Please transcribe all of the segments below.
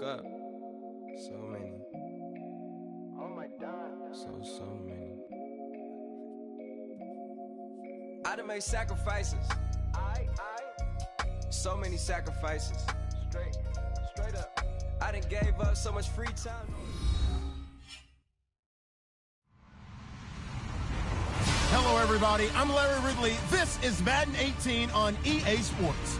up. So many. Oh my God. So many. I done made sacrifices. So many sacrifices. Straight up. I done gave up so much free time. Hello, everybody. I'm Larry Ridley. This is Madden 18 on EA Sports.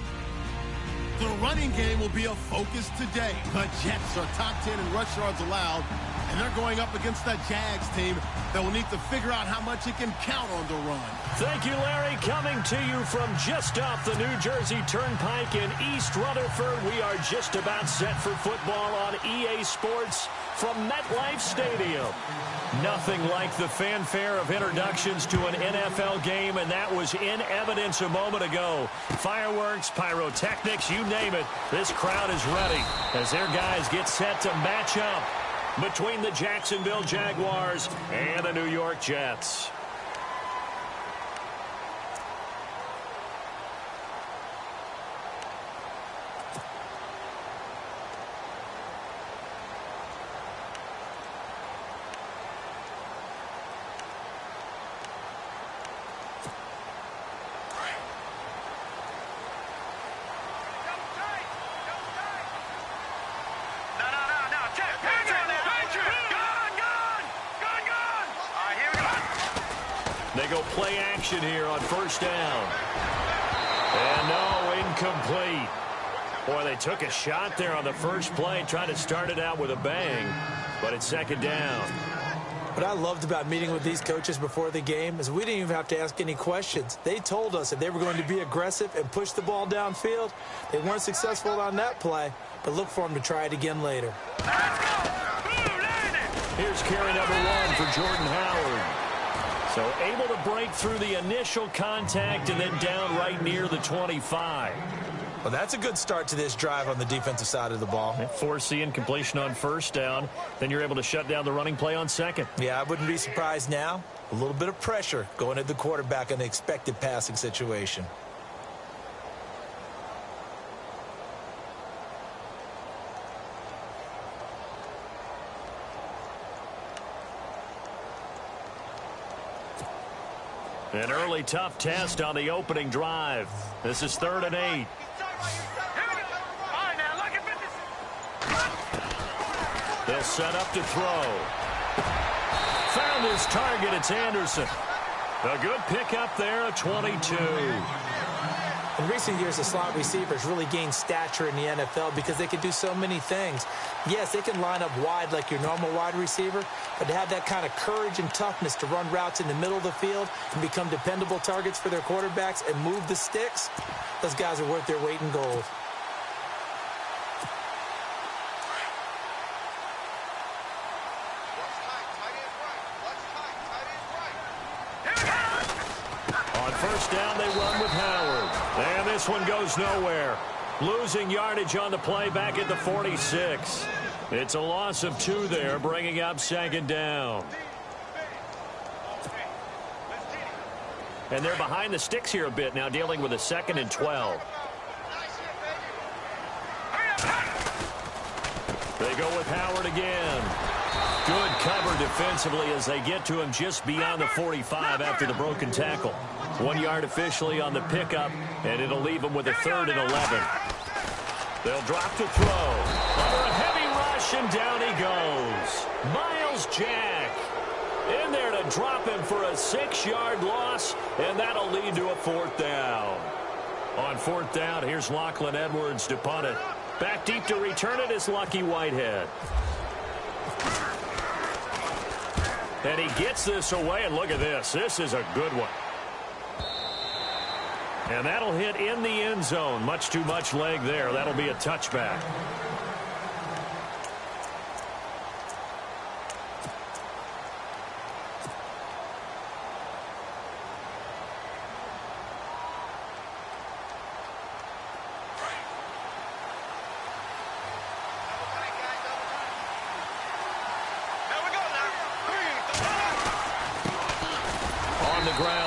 The running game will be a focus today. The Jets are top 10 in rush yards allowed, and they're going up against the Jags team that will need to figure out how much it can count on the run. Thank you, Larry. Coming to you from just off the New Jersey Turnpike in East Rutherford. We are just about set for football on EA Sports from MetLife Stadium. Nothing like the fanfare of introductions to an NFL game, and that was in evidence a moment ago. Fireworks, pyrotechnics, you name it. This crowd is ready as their guys get set to match up between the Jacksonville Jaguars and the New York Jets. They go play action here on first down. And no, incomplete. Boy, they took a shot there on the first play, tried to start it out with a bang, but it's second down. What I loved about meeting with these coaches before the game is we didn't even have to ask any questions. They told us that they were going to be aggressive and push the ball downfield. They weren't successful on that play, but look for them to try it again later. Here's carry number 1 for Jordan Howard. So able to break through the initial contact and then down right near the 25. Well, that's a good start to this drive on the defensive side of the ball. Forcing completion on first down. Then you're able to shut down the running play on second. Yeah, I wouldn't be surprised now. A little bit of pressure going at the quarterback in an expected passing situation. An early tough test on the opening drive. This is 3rd and 8. They'll set up to throw. Found his target. It's Anderson. A good pickup there, a 22. In recent years, the slot receivers really gained stature in the NFL because they can do so many things. Yes, they can line up wide like your normal wide receiver, but to have that kind of courage and toughness to run routes in the middle of the field and become dependable targets for their quarterbacks and move the sticks, those guys are worth their weight in gold. On first down, they run with Howard. And this one goes nowhere. Losing yardage on the play back at the 46. It's a loss of 2 there, bringing up second down. And they're behind the sticks here a bit now, dealing with a 2nd and 12. They go with Howard again. Good cover defensively as they get to him just beyond the 45 after the broken tackle. 1 yard officially on the pickup, and it'll leave them with a 3rd and 11. They'll drop to throw. Under a heavy rush, and down he goes. Miles Jack in there to drop him for a 6-yard loss, and that'll lead to a 4th down. On 4th down, here's Lachlan Edwards to punt it. Back deep to return it is Lucky Whitehead. And he gets this away, and look at this. This is a good one. And that'll hit in the end zone. Much too much leg there. That'll be a touchback.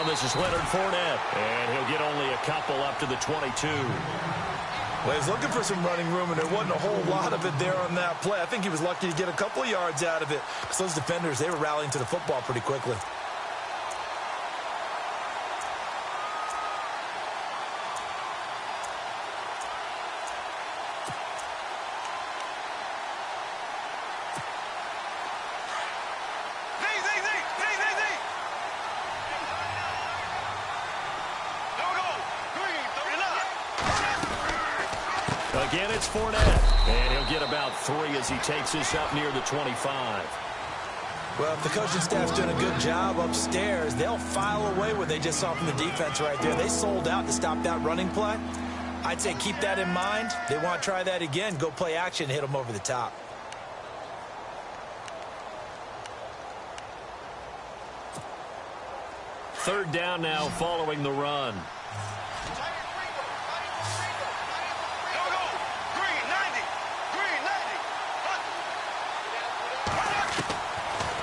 This is Leonard Fournette, and he'll get only a couple up to the 22. Well, he was looking for some running room, and there wasn't a whole lot of it there on that play. I think he was lucky to get a couple of yards out of it because those defenders, they were rallying to the football pretty quickly. Again, it's Fournette, and he'll get about 3 as he takes this up near the 25. Well, if the coaching staff's doing a good job upstairs, they'll file away what they just saw from the defense right there. They sold out to stop that running play. I'd say keep that in mind. They want to try that again. Go play action and hit them over the top. Third down now following the run.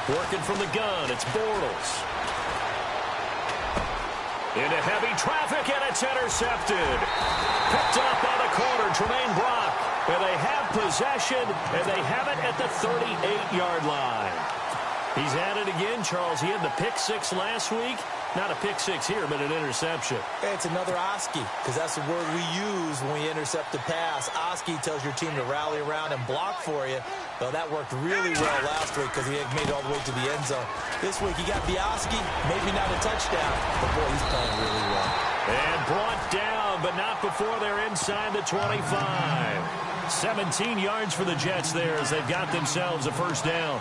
Working from the gun, it's Bortles. Into heavy traffic, and it's intercepted. Picked up by the corner, Tremaine Brock. And they have possession, and they have it at the 38-yard line. He's at it again, Charles. He had the pick 6 last week. Not a pick 6 here, but an interception. It's another Oski, because that's the word we use when we intercept a pass. Oski tells your team to rally around and block for you. Well, that worked really well last week because he made it all the way to the end zone. This week he got the Oski, maybe not a touchdown, but boy, he's playing really well. And brought down, but not before they're inside the 25. 17 yards for the Jets there as they've got themselves a first down.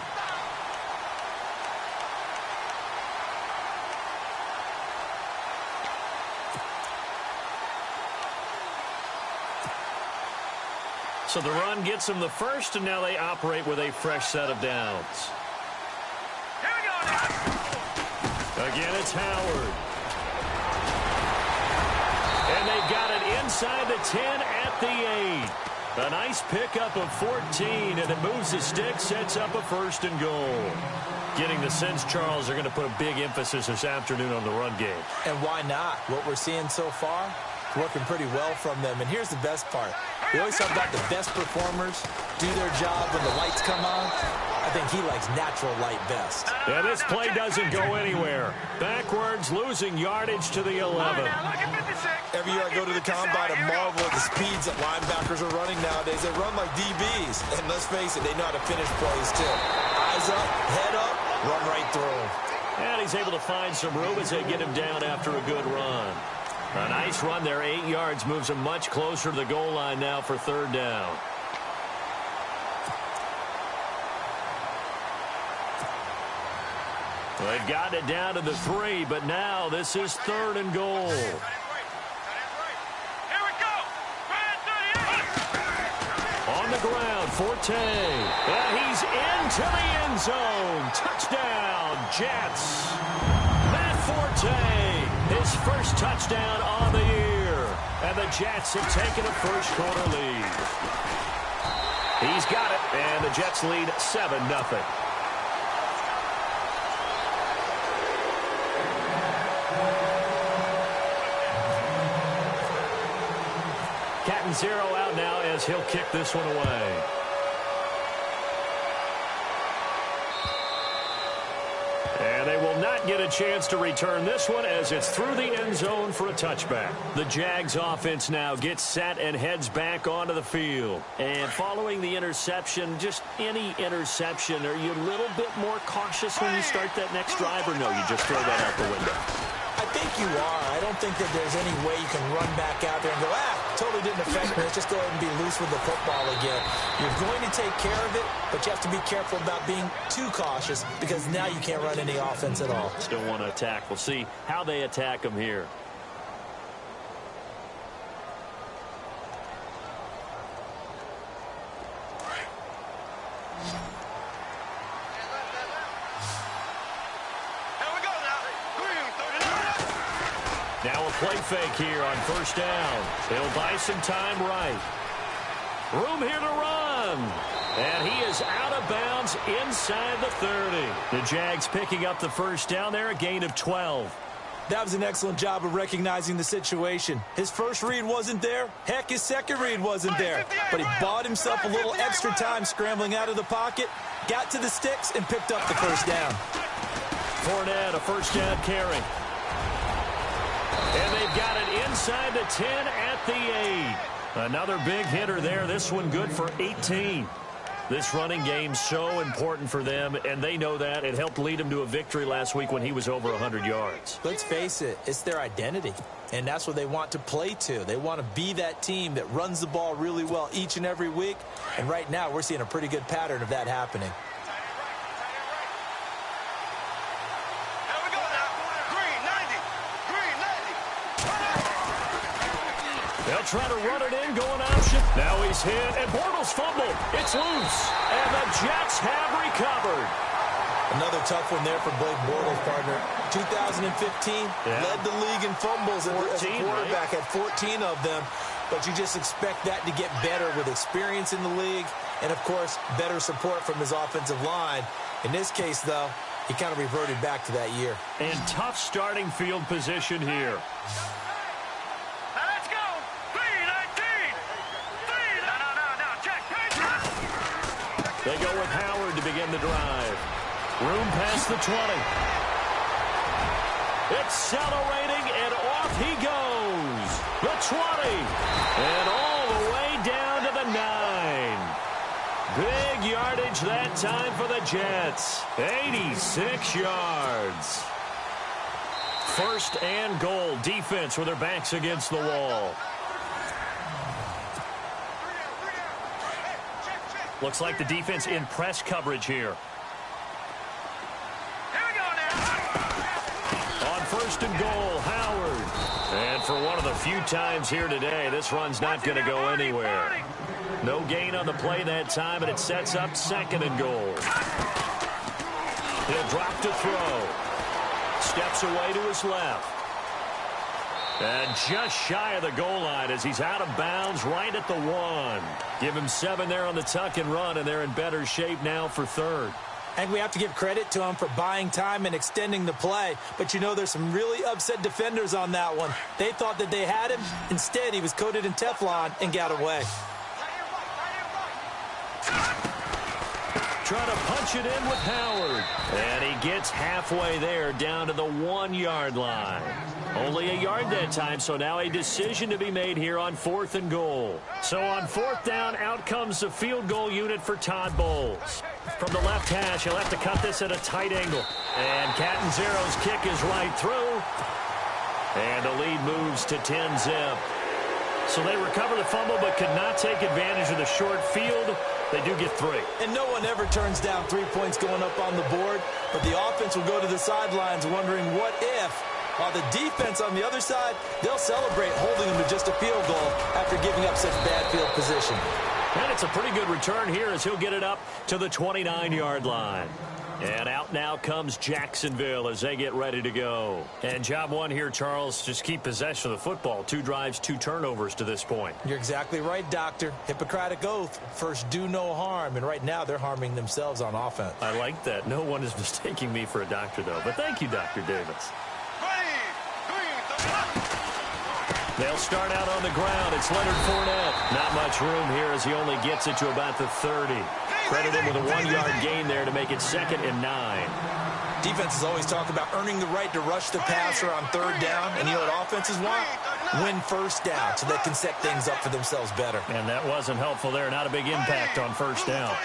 So the run gets them the first, and now they operate with a fresh set of downs. Here we go now. Again, it's Howard. And they got it inside the 10 at the 8. A nice pickup of 14, and it moves the stick, sets up a first and goal. Getting the sense, Charles, they're going to put a big emphasis this afternoon on the run game. And why not? What we're seeing so far, working pretty well from them. And here's the best part. We always talk about the best performers do their job when the lights come on. I think he likes natural light best. And this play doesn't go anywhere. Backwards, losing yardage to the 11. Every year I go to the combine and marvel at the speeds that linebackers are running nowadays. They run like DBs. And let's face it, they know how to finish plays too. Eyes up, head up, run right through them. And he's able to find some room as they get him down after a good run. A nice run there, 8 yards, moves him much closer to the goal line now for third down. Well, they've gotten it down to the 3, but now this is third and goal. Here we go. On the ground, Forte. And he's into the end zone. Touchdown, Jets. Matt Forte. His first touchdown on the year. And the Jets have taken a first-quarter lead. He's got it, and the Jets lead 7-0. Captain Zero out now as he'll kick this one away. And they will not get a chance to return this one as it's through the end zone for a touchback. The Jags offense now gets set and heads back onto the field. And following the interception, just any interception, are you a little bit more cautious when you start that next drive, or no, you just throw that out the window? I think you are. I don't think that there's any way you can run back out there and go, totally didn't affect me. Let's just go ahead and be loose with the football again. You're going to take care of it, but you have to be careful about being too cautious because now you can't run any offense at all. Still want to attack. We'll see how they attack them here. Now a play fake here on first down. They'll buy some time right. Room here to run. And he is out of bounds inside the 30. The Jags picking up the first down there, a gain of 12. That was an excellent job of recognizing the situation. His first read wasn't there. Heck, his second read wasn't there. But he bought himself a little extra time scrambling out of the pocket, got to the sticks, and picked up the first down. Fournette, a first down carry. And they've got it inside the 10 at the 8. Another big hitter there. This one good for 18. This running game's so important for them, and they know that. It helped lead them to a victory last week when he was over 100 yards. Let's face it, it's their identity, and that's what they want to play to. They want to be that team that runs the ball really well each and every week, and right now we're seeing a pretty good pattern of that happening. They'll try to run it in, going option. Now he's hit, and Bortles fumble. It's loose, and the Jets have recovered. Another tough one there for Blake Bortles, partner. 2015, led the league in fumbles as a quarterback, had 14 of them. But you just expect that to get better with experience in the league and, of course, better support from his offensive line. In this case, though, he kind of reverted back to that year. And tough starting field position here. They go with Howard to begin the drive. Room past the 20. Accelerating, and off he goes. The 20. And all the way down to the 9. Big yardage that time for the Jets. 86 yards. First and goal. Defense with their backs against the wall. Looks like the defense in press coverage here. On first and goal, Howard. And for one of the few times here today, this run's not going to go anywhere. No gain on the play that time, and it sets up second and goal. He'll drop to throw. Steps away to his left. And just shy of the goal line as he's out of bounds right at the 1. Give him 7 there on the tuck and run, and they're in better shape now for third. And we have to give credit to him for buying time and extending the play. But, you know, there's some really upset defenders on that one. They thought that they had him. Instead, he was coated in Teflon and got away. Trying to punch it in with Howard. And he gets halfway there down to the 1-yard line. Only a yard that time, so now a decision to be made here on fourth and goal. So on fourth down, out comes the field goal unit for Todd Bowles. From the left hash, he'll have to cut this at a tight angle. And Catanzaro's kick is right through. And the lead moves to 10-zip. So they recover the fumble but could not take advantage of the short field. They do get 3. And no one ever turns down 3 points going up on the board. But the offense will go to the sidelines wondering what if. While the defense on the other side, they'll celebrate holding them to just a field goal after giving up such bad field position. And it's a pretty good return here as he'll get it up to the 29-yard line. And out now comes Jacksonville as they get ready to go. And job one here, Charles, just keep possession of the football. 2 drives, 2 turnovers to this point. You're exactly right, Doctor. Hippocratic oath. First, do no harm. And right now, they're harming themselves on offense. I like that. No one is mistaking me for a doctor, though. But thank you, Dr. Davis. They'll start out on the ground. It's Leonard Fournette. Not much room here as he only gets it to about the 30. Credit him with a 1-yard gain there to make it 2nd and 9. Defenses always talk about earning the right to rush the passer on 3rd down. And you know what offenses want? Win first down so they can set things up for themselves better. And that wasn't helpful there. Not a big impact on first down.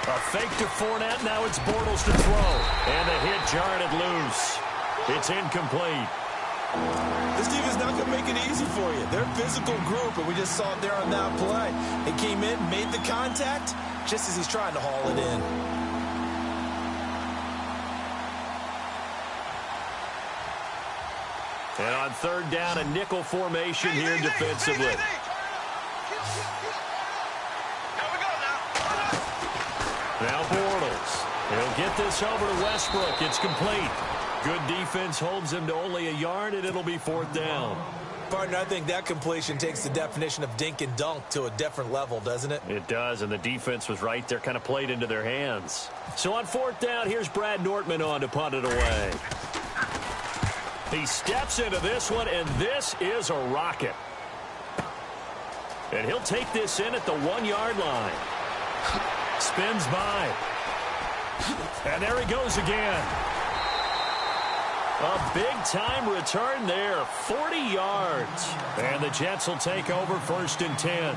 A fake to Fournette. Now it's Bortles to throw. And the hit jarred it loose. It's incomplete. This team is not going to make it easy for you. They're a physical group, and we just saw it there on that play. They came in, made the contact, just as he's trying to haul it in. And on 3rd down, a nickel formation here defensively. Now Bortles. He'll get this over to Westbrook. It's complete. Good defense holds him to only a yard, and it'll be 4th down. Partner, I think that completion takes the definition of dink and dunk to a different level, doesn't it? It does, and the defense was right there, kind of played into their hands. So on 4th down, here's Brad Nortman on to punt it away. He steps into this one, and this is a rocket. And he'll take this in at the 1-yard line. Spins by. And there he goes again. A big-time return there, 40 yards. And the Jets will take over 1st and 10.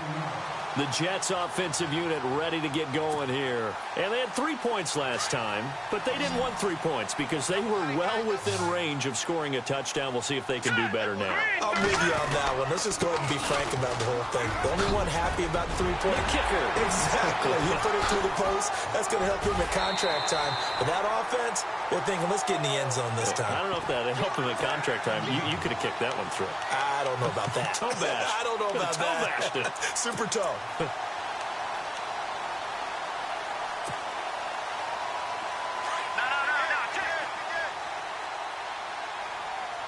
The Jets offensive unit ready to get going here. And they had 3 points last time, but they didn't want 3 points because they were well within range of scoring a touchdown. We'll see if they can do better now. I'm with you on that one. Let's just go ahead and be frank about the whole thing. The only one happy about the 3-point kicker. Exactly. You put it through the post. That's going to help him at contract time. But that offense, they're thinking, let's get in the end zone this time. I don't know if that helped him at contract time. You could have kicked that one through. I don't know about that. Toe bash. I don't know about toe that. Bashed it. Super toe. No, check it.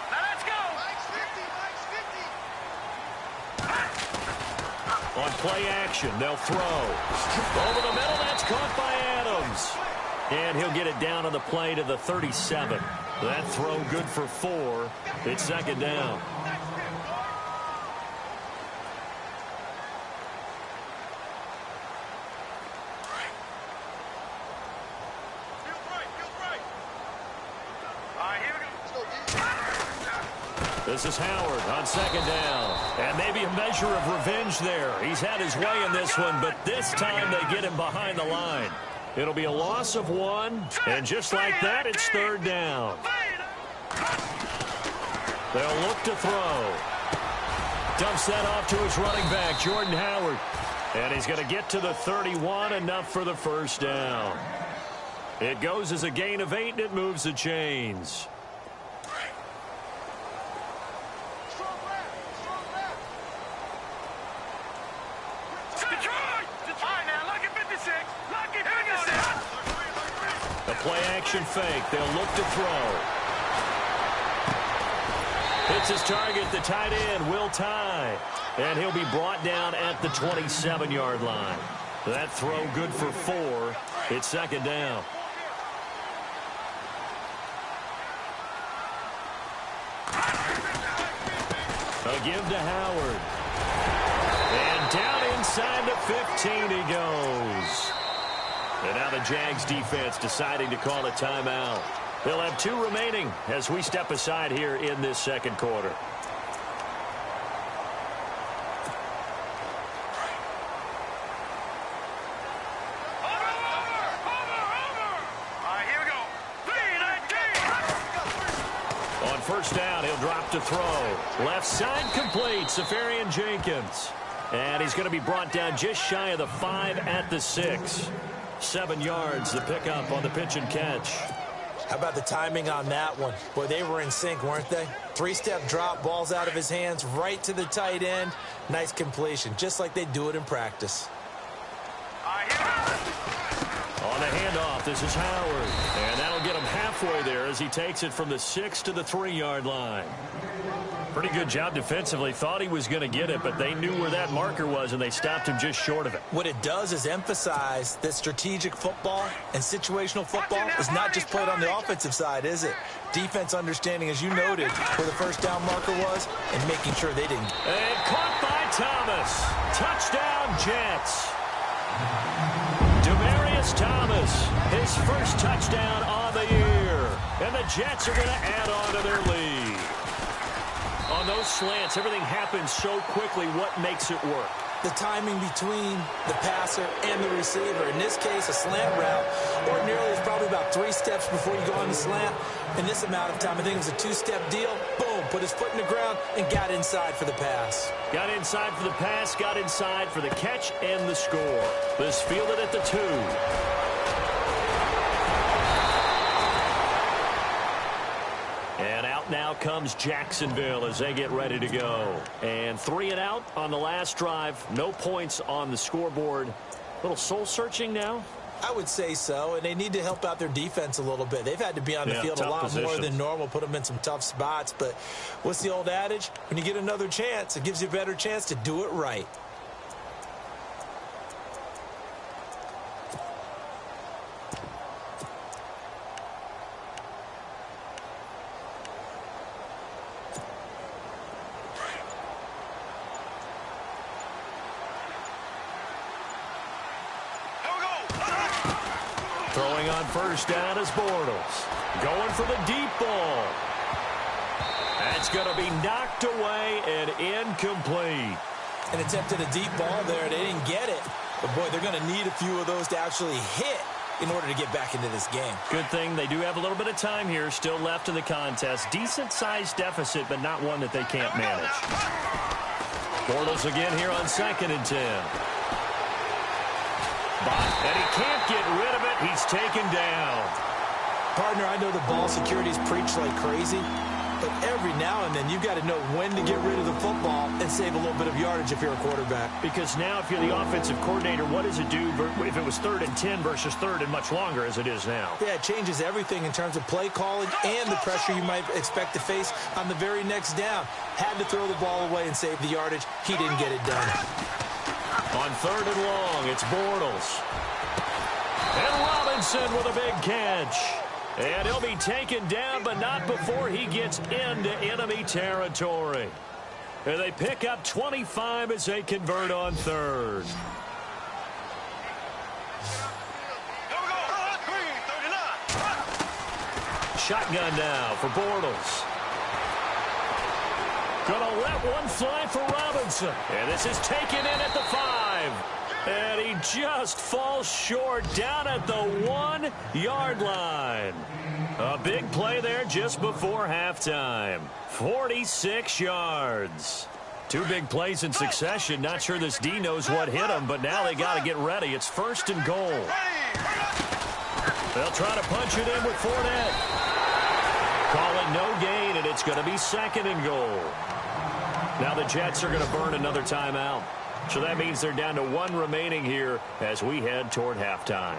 Now let's go. Mike's 50. On play action, they'll throw. Over the middle, that's caught by Adams. And he'll get it down on the play to the 37. That throw good for 4. It's 2nd down. This is Howard on 2nd down. And maybe a measure of revenge there. He's had his way in this one, but this time they get him behind the line. It'll be a loss of 1, and just like that, it's 3rd down. They'll look to throw. Dumps that off to his running back, Jordan Howard. And he's going to get to the 31, enough for the 1st down. It goes as a gain of 8, and it moves the chains. Play-action fake. They'll look to throw. Hits his target, the tight end, Will Tye. And he'll be brought down at the 27-yard line. That throw good for 4. It's 2nd down. A give to Howard. And down inside the 15 he goes. And now the Jags defense deciding to call a timeout. They'll have 2 remaining as we step aside here in this 2nd quarter. Here we go. On 1st down, he'll drop to throw. Left side complete, Safarian Jenkins. And he's going to be brought down just shy of the 5 at the 6. 7 yards, the pickup on the pitch and catch. How about the timing on that one? Boy, they were in sync, weren't they? 3-step drop, balls out of his hands, right to the tight end. Nice completion, just like they do it in practice. On the handoff, this is Howard. And that'll get him halfway there as he takes it from the 6 to the 3-yard line. Pretty good job defensively. Thought he was going to get it, but they knew where that marker was, and they stopped him just short of it. What it does is emphasize that strategic football and situational football is not just played on the offensive side, is it? Defense understanding, as you noted, where the 1st down marker was and making sure they didn't. And caught by Thomas. Touchdown, Jets. Demaryius Thomas, his 1st touchdown on the year. And the Jets are going to add on to their lead. On those slants, everything happens so quickly. What makes it work? The timing between the passer and the receiver. In this case, a slant route ordinarily is probably about 3 steps before you go on the slant. In this amount of time, I think it was a 2-step deal. Boom, put his foot in the ground and got inside for the pass. Got inside for the pass, got inside for the catch and the score. This fielded at the 2. And out now comes Jacksonville as they get ready to go. And 3 and out on the last drive. No points on the scoreboard. A little soul-searching now? I would say so, and they need to help out their defense a little bit. They've had to be on the field a lot more than normal, put them in some tough spots. But what's the old adage? When you get another chance, it gives you a better chance to do it right. Throwing on first down is Bortles. Going for the deep ball. That's going to be knocked away and incomplete. And attempted a deep ball there. They didn't get it. But, boy, they're going to need a few of those to actually hit in order to get back into this game. Good thing they do have a little bit of time here still left in the contest. Decent-sized deficit, but not one that they can't manage. Bortles again here on 2nd and 10. And he can't get rid of it. He's taken down. Partner, I know the ball security's preached like crazy, but every now and then you've got to know when to get rid of the football and save a little bit of yardage if you're a quarterback. Because now if you're the offensive coordinator, what does it do if it was 3rd and 10 versus 3rd and much longer as it is now? Yeah, it changes everything in terms of play calling and the pressure you might expect to face on the very next down. Had to throw the ball away and save the yardage. He didn't get it done. On 3rd and long, it's Bortles. And Robinson with a big catch. And he'll be taken down, but not before he gets into enemy territory. And they pick up 25 as they convert on 3rd. Shotgun now for Bortles. Gonna let one fly for Robinson. And this is taken in at the 5. And he just falls short down at the 1-yard line. A big play there just before halftime. 46 yards. 2 big plays in succession. Not sure this D knows what hit him, but now they got to get ready. It's 1st and goal. They'll try to punch it in with Fournette. Call it no gain, and it's going to be 2nd and goal. Now the Jets are going to burn another timeout. So that means they're down to 1 remaining here as we head toward halftime.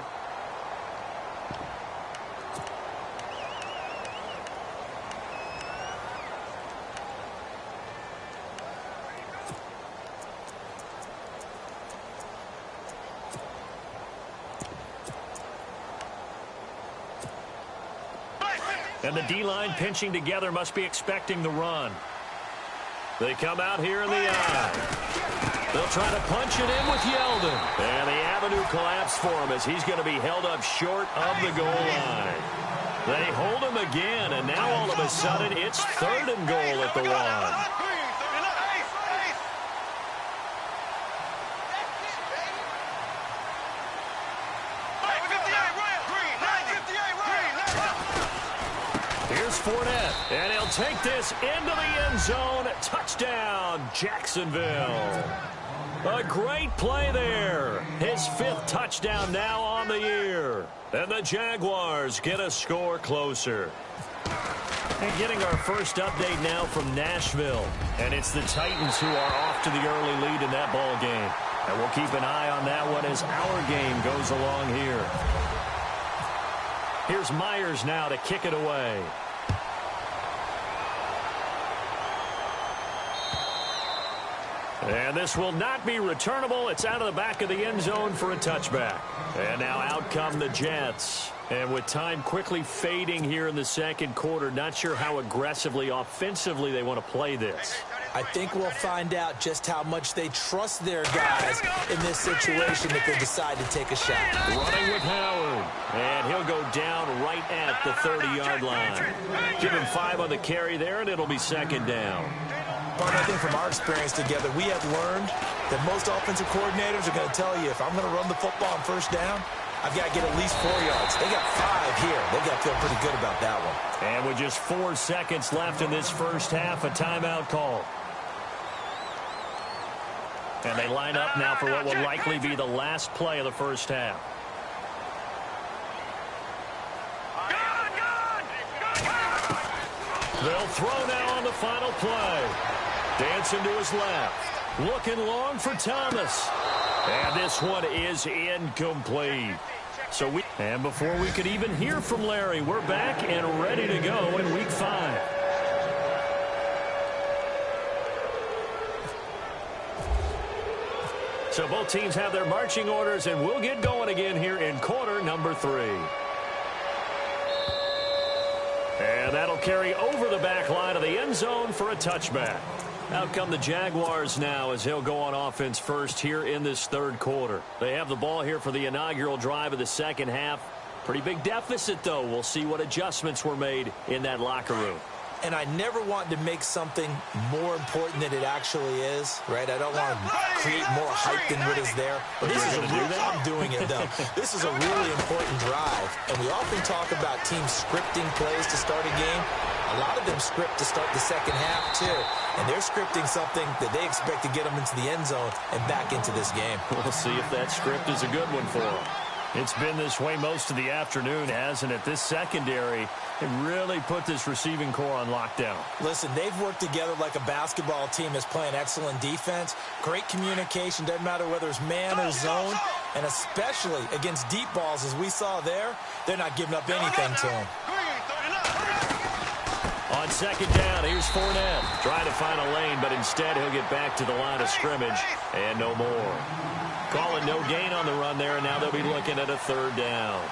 And the D-line pinching together must be expecting the run. They come out here in the eye. They'll try to punch it in with Yeldon. And the avenue collapsed for him as he's going to be held up short of the goal line. They hold him again, and now all of a sudden it's 3rd and goal at the 1. Here's Fournette, and he'll take this into the end zone. Touchdown, Jacksonville. A great play there. His 5th touchdown now on the year. And the Jaguars get a score closer. And getting our first update now from Nashville. And it's the Titans who are off to the early lead in that ball game. And we'll keep an eye on that one as our game goes along here. Here's Myers now to kick it away. And this will not be returnable. It's out of the back of the end zone for a touchback. And now out come the Jets. And with time quickly fading here in the 2nd quarter, not sure how aggressively, offensively they want to play this. I think we'll find out just how much they trust their guys in this situation if they decide to take a shot. Running with Howard. And he'll go down right at the 30-yard line. Give him 5 on the carry there, and it'll be 2nd down. But I think from our experience together, we have learned that most offensive coordinators are going to tell you, if I'm going to run the football on 1st down, I've got to get at least 4 yards. They got 5 here. They've got to feel pretty good about that one. And with just 4 seconds left in this first half, a timeout call. And they line up now for what will likely be the last play of the first half. They'll throw now on the final play. Dancing to his left. Looking long for Thomas. And this one is incomplete. And before we could even hear from Larry, we're back and ready to go in Week 5. So both teams have their marching orders, and we'll get going again here in quarter number 3. And that'll carry over the back line of the end zone for a touchback. Out come the Jaguars now as he'll go on offense first here in this 3rd quarter. They have the ball here for the inaugural drive of the 2nd half. Pretty big deficit, though. We'll see what adjustments were made in that locker room. And I never want to make something more important than it actually is, right? I don't want to create more hype than what is there. But this is I'm doing it, though. This is a really important drive. And we often talk about teams scripting plays to start a game. A lot of them script to start the second half, too. And they're scripting something that they expect to get them into the end zone and back into this game. We'll see if that script is a good one for them. It's been this way most of the afternoon, hasn't it? This secondary, it really put this receiving core on lockdown. Listen, they've worked together like a basketball team that's playing excellent defense. Great communication, doesn't matter whether it's man or zone. And especially against deep balls, as we saw there, they're not giving up anything to them. On second down, here's Fournette. Trying to find a lane, but instead he'll get back to the line of scrimmage and no more. Calling no gain on the run there, and now they'll be looking at a third down.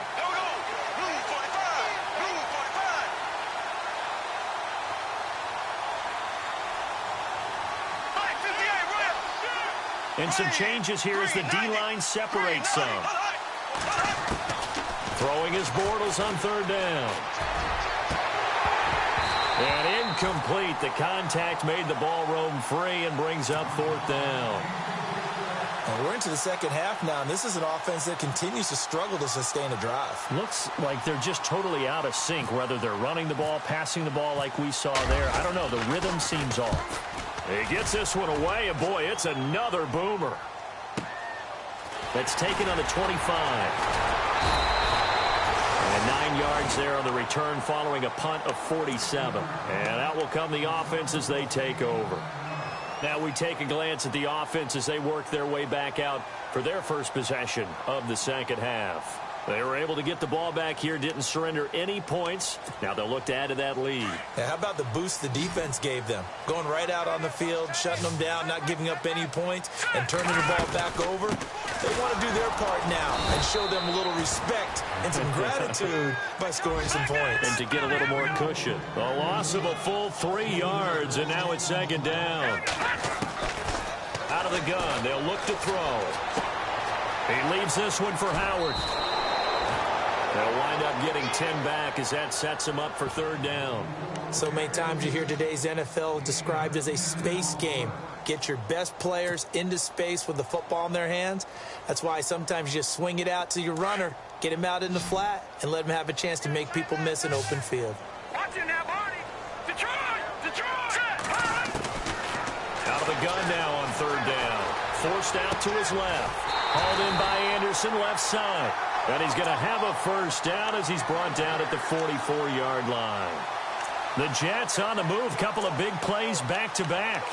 And some changes here as the D-line separates some. Throwing his Bortles on third down. And incomplete. The contact made the ball roam free and brings up fourth down. And we're into the second half now, and this is an offense that continues to struggle to sustain a drive. Looks like they're just totally out of sync, whether they're running the ball, passing the ball like we saw there. I don't know. The rhythm seems off. He gets this one away, and boy, it's another boomer. That's taken on the 25. And 9 yards there on the return following a punt of 47. And out will come the offense as they take over. Now we take a glance at the offense as they work their way back out for their first possession of the second half. They were able to get the ball back here, didn't surrender any points. Now they'll look to add to that lead. Now, how about the boost the defense gave them? Going right out on the field, shutting them down, not giving up any points, and turning the ball back over. They want to do their part now and show them a little respect and some gratitude by scoring some points. And to get a little more cushion. The loss of a full 3 yards, and now it's second down. Out of the gun, they'll look to throw. He leaves this one for Howard. They'll wind up getting 10 back as that sets them up for third down. So many times you hear today's NFL described as a space game. Get your best players into space with the football in their hands. That's why sometimes you just swing it out to your runner, get him out in the flat, and let him have a chance to make people miss an open field. Watch it now, Barney. Detroit! Out of the gun now on third down. Forced out to his left. Hauled in by Anderson, left side. And he's going to have a first down as he's brought down at the 44-yard line. The Jets on the move. Couple of big plays back-to-back.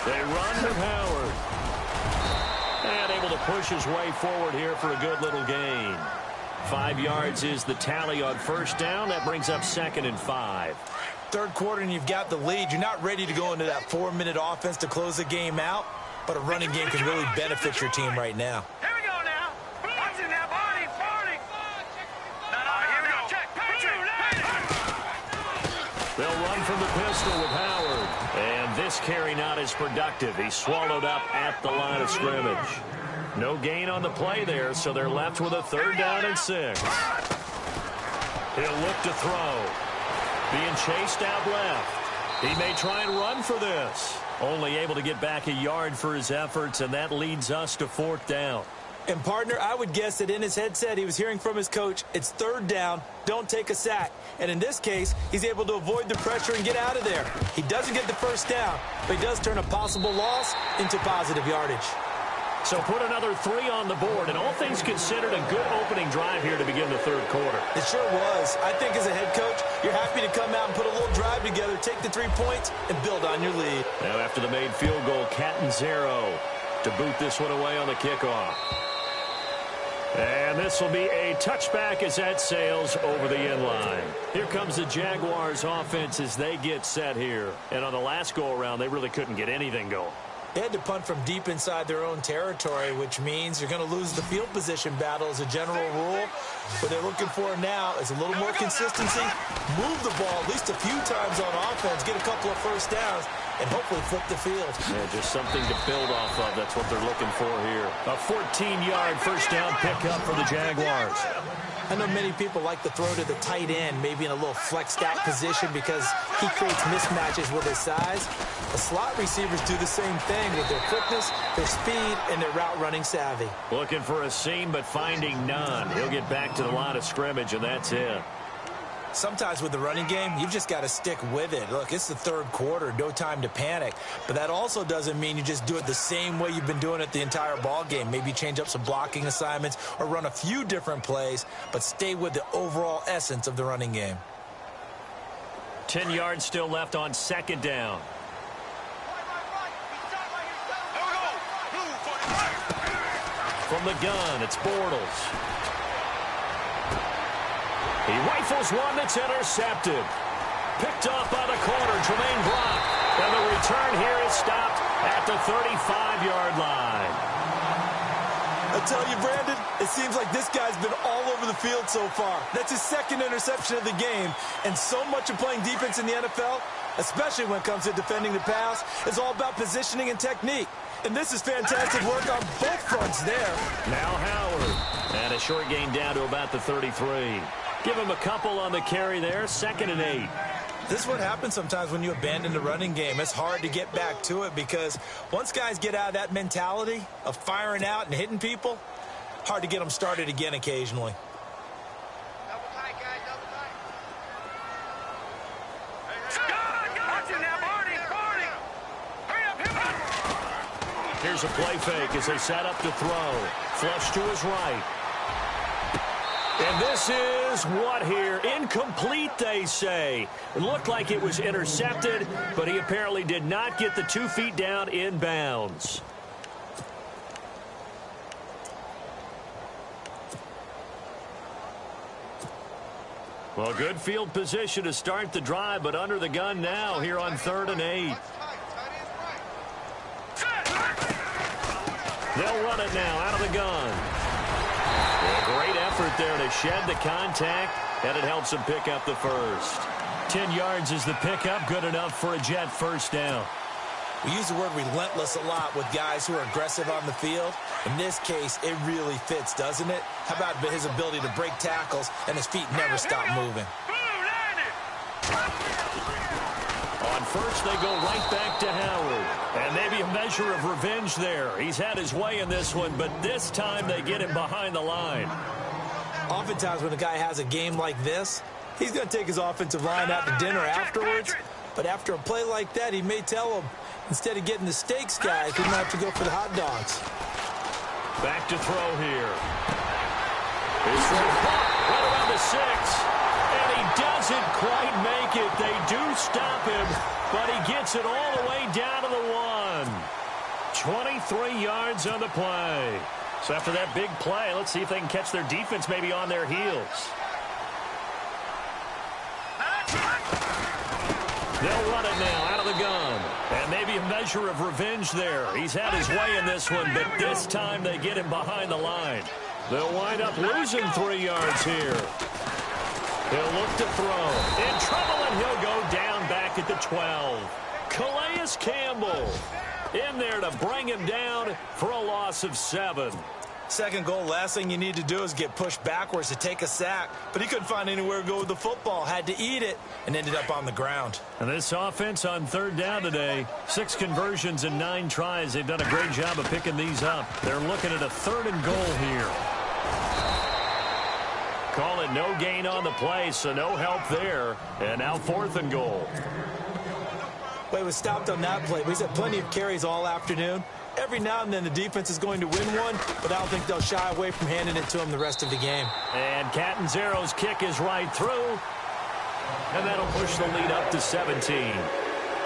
They run with Howard. And able to push his way forward here for a good little gain. 5 yards is the tally on first down. That brings up 2nd and 5. Third quarter and you've got the lead. You're not ready to go into that 4-minute offense to close the game out, but a running game can really benefit your team right now. Here we go now. Watch it now, Barney. Here we go. Check. They'll run from the pistol with Howard. And this carry not as productive. He's swallowed up at the line of scrimmage. No gain on the play there, so they're left with a third down and 6. He'll look to throw. Being chased out left. He may try and run for this. Only able to get back a yard for his efforts, and that leads us to 4th down. And, partner, I would guess that in his headset he was hearing from his coach, it's third down, don't take a sack. And in this case, he's able to avoid the pressure and get out of there. He doesn't get the first down, but he does turn a possible loss into positive yardage. So put another 3 on the board, and all things considered, a good opening drive here to begin the third quarter. It sure was. I think as a head coach, you're happy to come out and put a little drive together, take the 3 points, and build on your lead. Now after the made field goal, Catanzaro to boot this one away on the kickoff. And this will be a touchback as that sails over the end line. Here comes the Jaguars offense as they get set here. And on the last go-around, they really couldn't get anything going. They had to punt from deep inside their own territory, which means you're going to lose the field position battle as a general rule. What they're looking for now is a little more consistency, move the ball at least a few times on offense, get a couple of first downs, and hopefully flip the field. Yeah, just something to build off of. That's what they're looking for here. A 14-yard first down pickup for the Jaguars. I know many people like to throw to the tight end, maybe in a little flexed out position because he creates mismatches with his size. The slot receivers do the same thing with their quickness, their speed, and their route running savvy. Looking for a seam, but finding none. He'll get back to the line of scrimmage, and that's it. Sometimes with the running game, you've just got to stick with it. Look, it's the third quarter, no time to panic. But that also doesn't mean you just do it the same way you've been doing it the entire ball game. Maybe change up some blocking assignments or run a few different plays, but stay with the overall essence of the running game. 10 yards still left on second down. From the gun, it's Bortles. He rifles one that's intercepted. Picked off by the corner, Jermaine Brock. And the return here is stopped at the 35-yard line. I tell you, Brandon, it seems like this guy's been all over the field so far. That's his second interception of the game. And so much of playing defense in the NFL, especially when it comes to defending the pass, is all about positioning and technique. And this is fantastic work on both fronts there. Now Howard. And a short gain down to about the 33. Give him a couple on the carry there, 2nd and 8. This is what happens sometimes when you abandon the running game. It's hard to get back to it because once guys get out of that mentality of firing out and hitting people, hard to get them started again occasionally. Double tight, guys, double tight. Watching now, Barney. Hurry up, hit up. Here's a play fake as they set up to throw. Flush to his right. And this is what here? Incomplete, they say. It looked like it was intercepted, but he apparently did not get the 2 feet down in bounds. Well, good field position to start the drive, but under the gun now here on 3rd and 8. They'll run it now out of the gun. Great effort there to shed the contact, and it helps him pick up the first. 10 yards is the pickup, good enough for a Jet first down. We use the word relentless a lot with guys who are aggressive on the field. In this case, it really fits, doesn't it? How about his ability to break tackles and his feet never stop moving? On first, they go right back to Howard. And maybe a measure of revenge there. He's had his way in this one, but this time they get him behind the line. Oftentimes when a guy has a game like this, he's going to take his offensive line out to dinner afterwards. But after a play like that, he may tell him, instead of getting the steaks, guys, we might have to go for the hot dogs. Back to throw here. It's right around the 6. And he doesn't quite make it. They do stop him, but he gets it all the way down to the 1. 23 yards on the play. So after that big play, let's see if they can catch their defense maybe on their heels. They'll run it now out of the gun. And maybe a measure of revenge there. He's had his way in this one, but this time they get him behind the line. They'll wind up losing 3 yards here. He'll look to throw. In trouble, and he'll go down back at the 12. Calais Campbell in there to bring him down for a loss of 7. Second goal, last thing you need to do is get pushed backwards to take a sack. But he couldn't find anywhere to go with the football. Had to eat it and ended up on the ground. And this offense on 3rd down today, 6 conversions and 9 tries. They've done a great job of picking these up. They're looking at a 3rd and goal here. Call it no gain on the play, so no help there. And now 4th and goal. Well, he was stopped on that play, but he's had plenty of carries all afternoon. Every now and then the defense is going to win one, but I don't think they'll shy away from handing it to him the rest of the game. And Catanzaro's kick is right through. And that'll push the lead up to 17.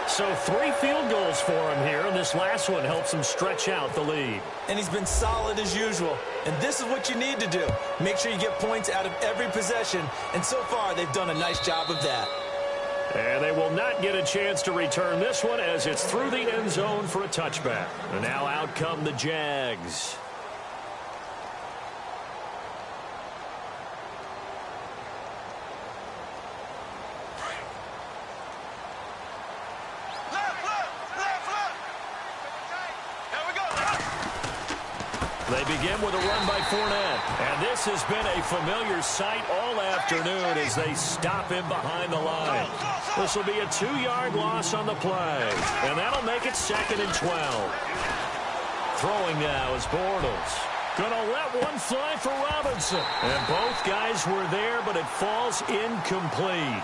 So 3 field goals for him here, and this last one helps him stretch out the lead. And he's been solid as usual. And this is what you need to do. Make sure you get points out of every possession. And so far, they've done a nice job of that. And they will not get a chance to return this one as it's through the end zone for a touchback. And now out come the Jags. They begin with a run by Fournette. And this has been a familiar sight all afternoon as they stop him behind the line. This will be a 2-yard loss on the play. And that'll make it 2nd and 12. Throwing now is Bortles. Gonna let one fly for Robinson. And both guys were there, but it falls incomplete.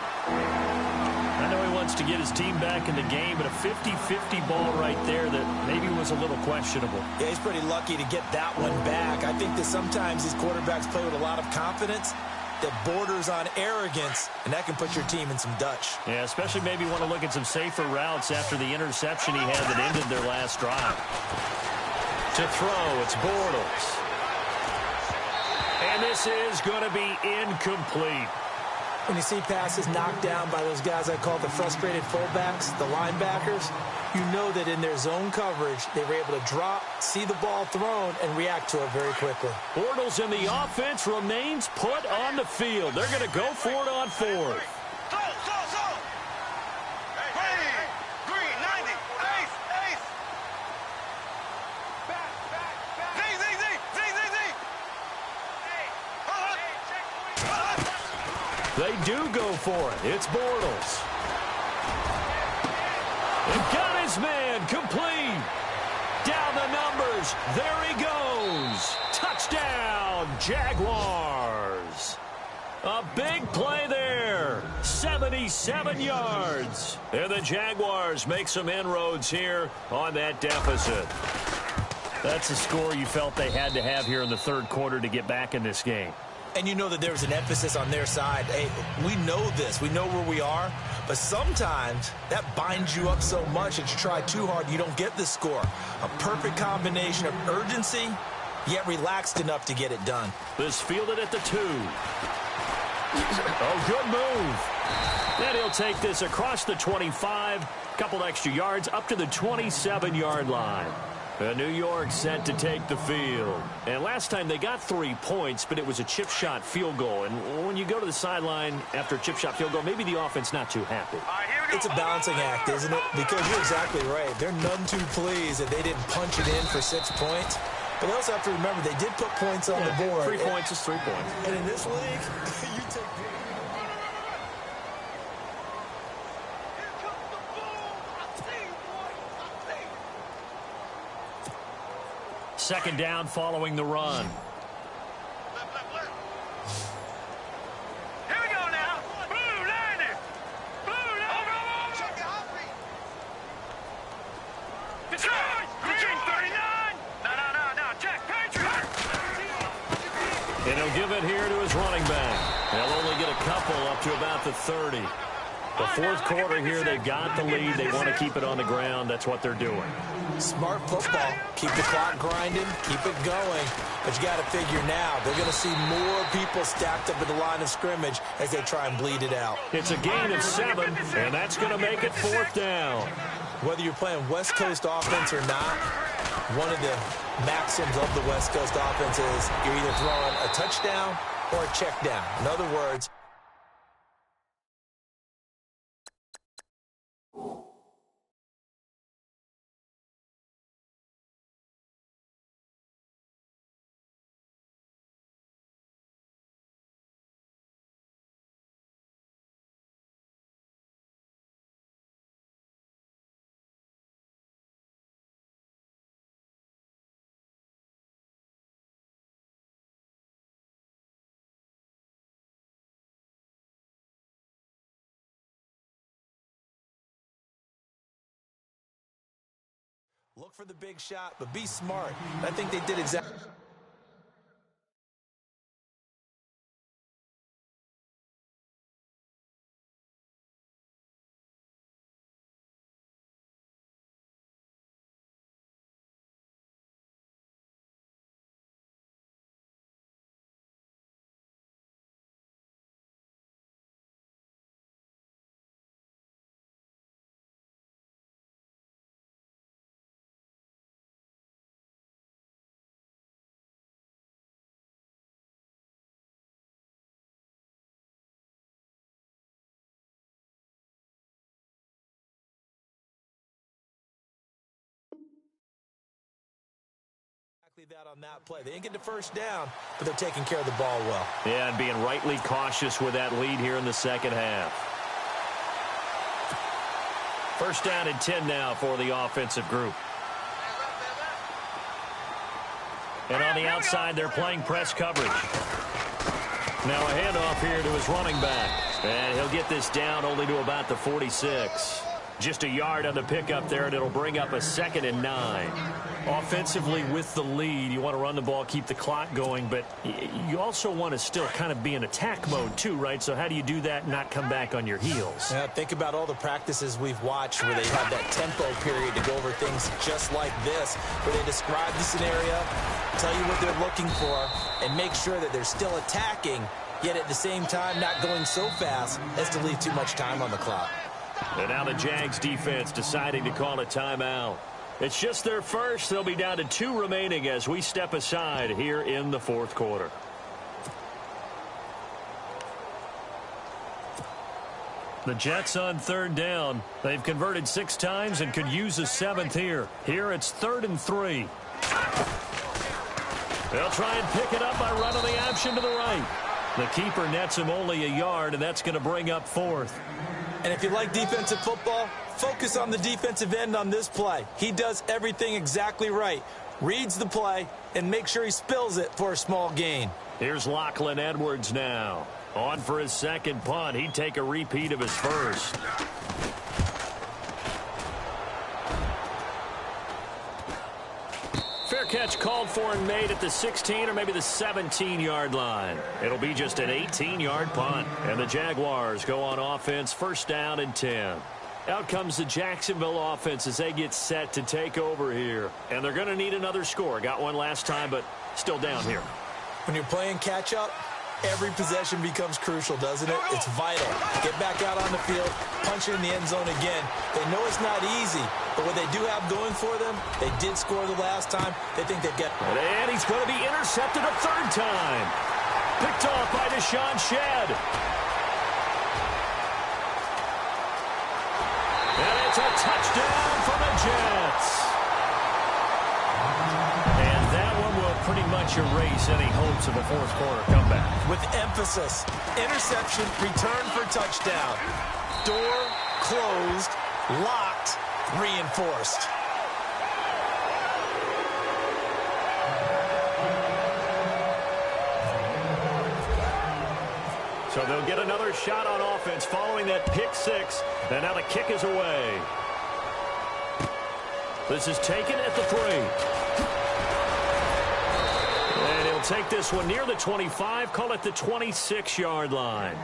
I know he wants to get his team back in the game, but a 50-50 ball right there that maybe was a little questionable. Yeah, he's pretty lucky to get that one back. I think that sometimes these quarterbacks play with a lot of confidence that borders on arrogance, and that can put your team in some Dutch. Yeah, especially maybe want to look at some safer routes after the interception he had that ended their last drive. To throw, it's Bortles. And this is going to be incomplete. When you see passes knocked down by those guys I call the frustrated fullbacks, the linebackers, you know that in their zone coverage, they were able to drop, see the ball thrown, and react to it very quickly. Bortles in the offense remains put on the field. They're going to go for it on 4th. Green, 90, ace. They do go for it. It's Bortles. And got his man complete. Down the numbers. There he goes. Touchdown, Jaguars. A big play there. 77 yards. And the Jaguars make some inroads here on that deficit. That's a score you felt they had to have here in the third quarter to get back in this game. And you know that there's an emphasis on their side. Hey, we know this. We know where we are. But sometimes that binds you up so much that you try too hard, you don't get the score. A perfect combination of urgency, yet relaxed enough to get it done. This fielded at the 2. Oh, good move. Then he'll take this across the 25. Couple extra yards up to the 27-yard line. New York set to take the field. And last time they got 3 points, but it was a chip shot field goal. And when you go to the sideline after a chip shot field goal, maybe the offense not too happy. It's a balancing act, isn't it? Because you're exactly right. They're none too pleased that they didn't punch it in for 6 points. But they also have to remember they did put points on the board. 3 points is 3 points. And in this league, you take... Second down following the run. Here we go now. Blue 90. Blue 90. Check the hot feet. Detroit. Green 39. No. Check. Patriot. And he'll give it here to his running back. They'll only get a couple up to about the 30. The fourth quarter here, they've got the lead. They want to keep it on the ground. That's what they're doing. Smart football. Keep the clock grinding. Keep it going. But you got to figure now, they're going to see more people stacked up at the line of scrimmage as they try and bleed it out. It's a gain of 7, and that's going to make it 4th down. Whether you're playing West Coast offense or not, one of the maxims of the West Coast offense is you're either throwing a touchdown or a check down. In other words, look for the big shot, but be smart. I think they did exactly. Exactly that on that play. They didn't get the first down, but they're taking care of the ball well. Yeah, and being rightly cautious with that lead here in the second half. First down and 10 now for the offensive group. And on the outside, they're playing press coverage. Now a handoff here to his running back. And he'll get this down only to about the 46. Just a yard on the pickup there, and it'll bring up a 2nd and 9. Offensively with the lead, you want to run the ball, keep the clock going, but you also want to still kind of be in attack mode too, right? So how do you do that and not come back on your heels? Yeah, think about all the practices we've watched where they have that tempo period to go over things just like this, where they describe the scenario, tell you what they're looking for, and make sure that they're still attacking, yet at the same time not going so fast as to leave too much time on the clock. And now the Jags defense deciding to call a timeout. It's just their first. They'll be down to 2 remaining as we step aside here in the fourth quarter. The Jets on 3rd down. They've converted 6 times and could use a 7th here. Here it's 3rd and 3. They'll try and pick it up by running the option to the right. The keeper nets him only a yard, and that's going to bring up 4th. And if you like defensive football, focus on the defensive end on this play. He does everything exactly right. Reads the play and makes sure he spills it for a small gain. Here's Lachlan Edwards now. On for his 2nd punt. He'd take a repeat of his first. Fair catch called for and made at the 16 or maybe the 17-yard line. It'll be just an 18-yard punt. And the Jaguars go on offense, 1st down and 10. Out comes the Jacksonville offense as they get set to take over here. And they're going to need another score. Got one last time, but still down here. When you're playing catch-up, every possession becomes crucial, doesn't it? It's vital. Get back out on the field, punch it in the end zone again. They know it's not easy, but what they do have going for them, they did score the last time. They think they've got... And he's going to be intercepted a 3rd time. Picked off by Deshaun Shedd. And it's a touchdown for the Jets. And that one will pretty much erase any hopes of a fourth quarter comeback. With emphasis, interception, return for touchdown. Door closed, locked, reinforced. So they'll get another shot on offense following that pick 6. And now the kick is away. This is taken at the 3. And he'll take this one near the 25, call it the 26-yard line.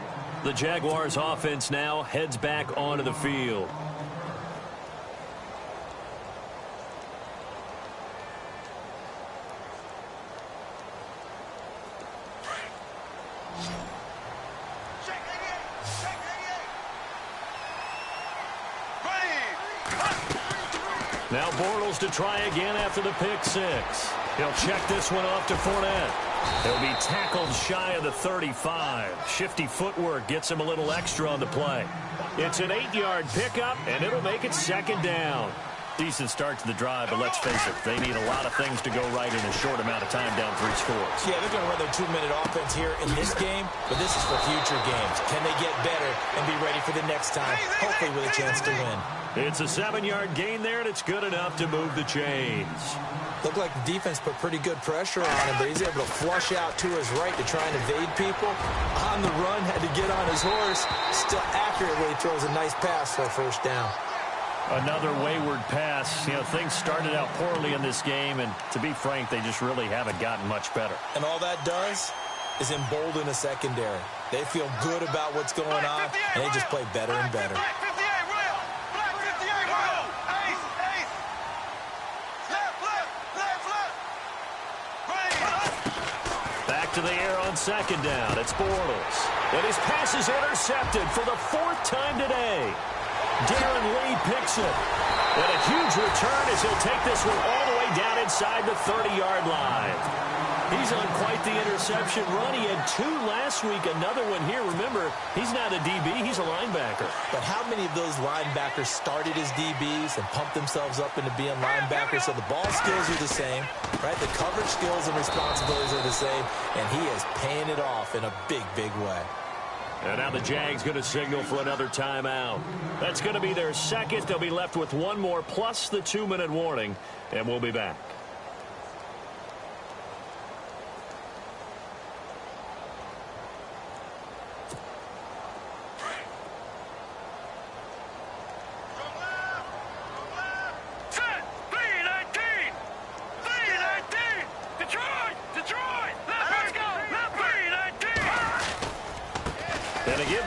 The Jaguars offense now heads back onto the field. Now Bortles to try again after the pick 6. He'll check this one off to Fournette. He'll be tackled shy of the 35. Shifty footwork gets him a little extra on the play. It's an 8-yard pickup, and it'll make it 2nd down. Decent start to the drive, but let's face it, they need a lot of things to go right in a short amount of time down 3 scores. Yeah, they're going to run their 2-minute offense here in this game, but this is for future games. Can they get better and be ready for the next time, hopefully with a chance to win? It's a 7-yard gain there, and it's good enough to move the chains. Looked like the defense put pretty good pressure on him, but he's able to flush out to his right to try and evade people. On the run, had to get on his horse. Still accurately throws a nice pass for a 1st down. Another wayward pass. You know, things started out poorly in this game, and to be frank, they just really haven't gotten much better. And all that does is embolden a secondary. They feel good about what's going on, and they just play better and better. Back to the air on 2nd down. It's Bortles. And his pass is intercepted for the 4th time today. Darren Lee picks it. And a huge return as he'll take this one all the way down inside the 30-yard line. He's on quite the interception run. He had 2 last week, another one here. Remember, he's not a DB, he's a linebacker. But how many of those linebackers started as DBs and pumped themselves up into being linebackers? So the ball skills are the same, right? The coverage skills and responsibilities are the same, and he is paying it off in a big, big way. And now the Jags going to signal for another timeout. That's going to be their second. They'll be left with one more plus the 2-minute warning, and we'll be back.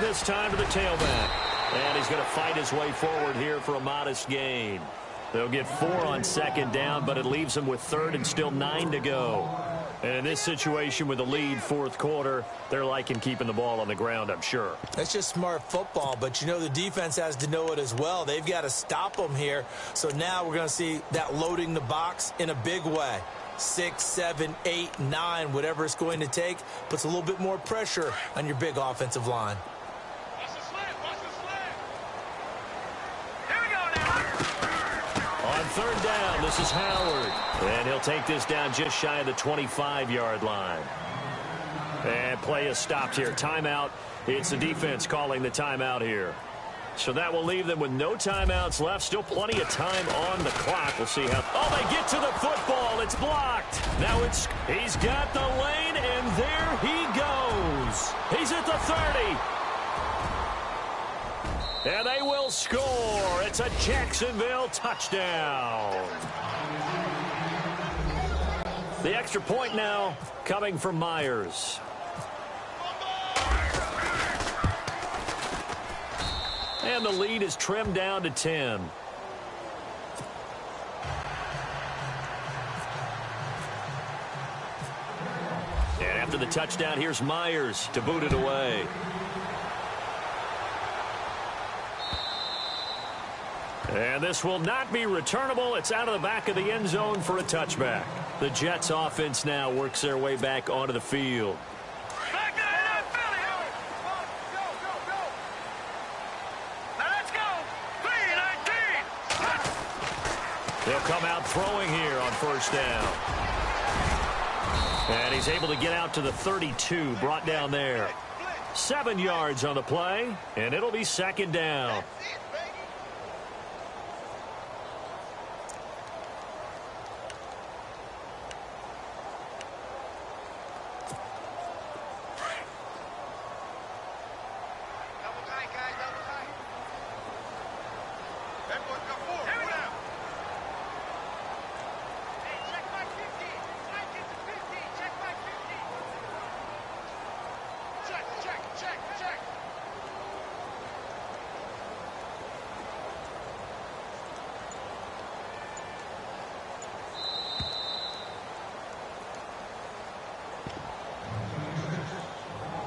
This time to the tailback. And he's going to fight his way forward here for a modest gain. They'll get 4 on second down, but it leaves them with third and still 9 to go. And in this situation with the lead, fourth quarter, they're liking keeping the ball on the ground, I'm sure. That's just smart football, but you know the defense has to know it as well. They've got to stop them here. So now we're going to see that loading the box in a big way. 6, 7, 8, 9, whatever it's going to take, puts a little bit more pressure on your big offensive line. On third down, this is Howard. And he'll take this down just shy of the 25-yard line. And play is stopped here. Timeout. It's the defense calling the timeout here. So that will leave them with no timeouts left. Still plenty of time on the clock. We'll see how... Oh, they get to the football. It's blocked. Now he's got the lane, and there he goes. He's at the 30. And they will score. It's a Jacksonville touchdown. The extra point now coming from Myers. And the lead is trimmed down to 10. And after the touchdown, here's Myers to boot it away. And this will not be returnable. It's out of the back of the end zone for a touchback. The Jets offense now works their way back onto the field. They'll come out throwing here on first down. And he's able to get out to the 32, brought down there. 7 yards on the play, and it'll be second down.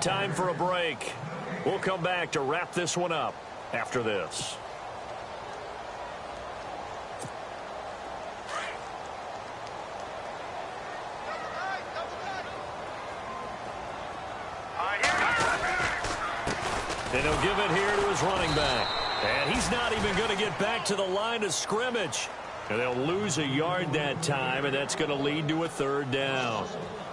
Time for a break. We'll come back to wrap this one up after this. And he'll give it here to his running back. And he's not even going to get back to the line of scrimmage. And they'll lose a yard that time, and that's going to lead to a third down.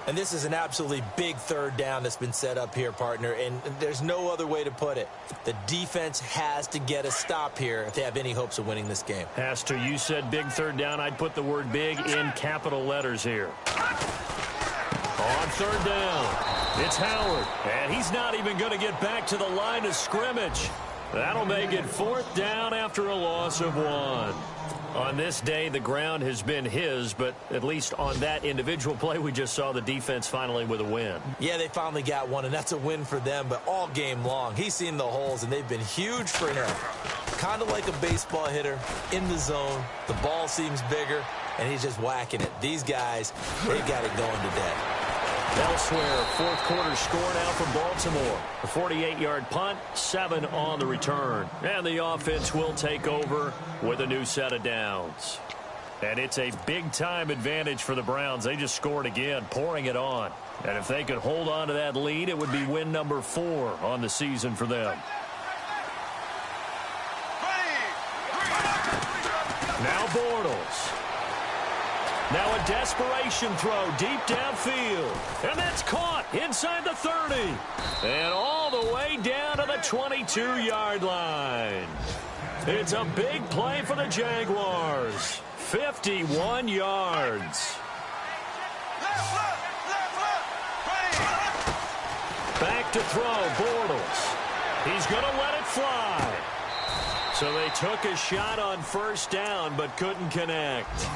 And this is an absolutely big third down that's been set up here, partner, and there's no other way to put it. The defense has to get a stop here if they have any hopes of winning this game. Has to. You said big third down. I'd put the word big in capital letters here. On third down, it's Howard, and he's not even going to get back to the line of scrimmage. That'll make it fourth down after a loss of 1. On this day, the ground has been his, but at least on that individual play, we just saw the defense finally with a win. Yeah, they finally got one, and that's a win for them, but all game long, he's seen the holes, and they've been huge for him. Kind of like a baseball hitter in the zone. The ball seems bigger, and he's just whacking it. These guys, they've got it going today. Elsewhere, fourth quarter score now for Baltimore. A 48-yard punt, 7 on the return. And the offense will take over with a new set of downs. And it's a big-time advantage for the Browns. They just scored again, pouring it on. And if they could hold on to that lead, it would be win number 4 on the season for them. Now Bortles. Now a desperation throw deep downfield. And that's caught inside the 30. And all the way down to the 22-yard line. It's a big play for the Jaguars. 51 yards. Back to throw, Bortles. He's going to let it fly. So they took a shot on first down but couldn't connect.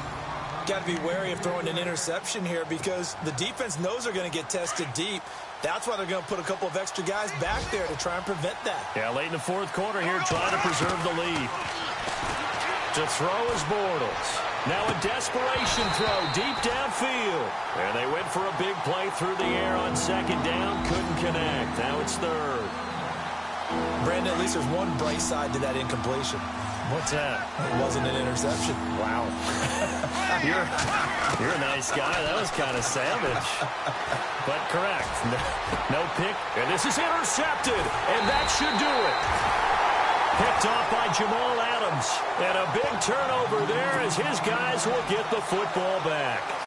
Got to be wary of throwing an interception here because the defense knows they're going to get tested deep. That's why they're going to put a couple of extra guys back there to try and prevent that. Yeah, late in the fourth quarter here, trying to preserve the lead. To throw is Bortles. Now a desperation throw deep downfield. And they went for a big play through the air on second down. Couldn't connect. Now it's third. Brandon, at least there's one bright side to that incompletion. What's that? It wasn't an interception. Wow. You're a nice guy. That was kind of savage. But correct. No pick. And this is intercepted. And that should do it. Picked off by Jamal Adams. And a big turnover there as his guys will get the football back.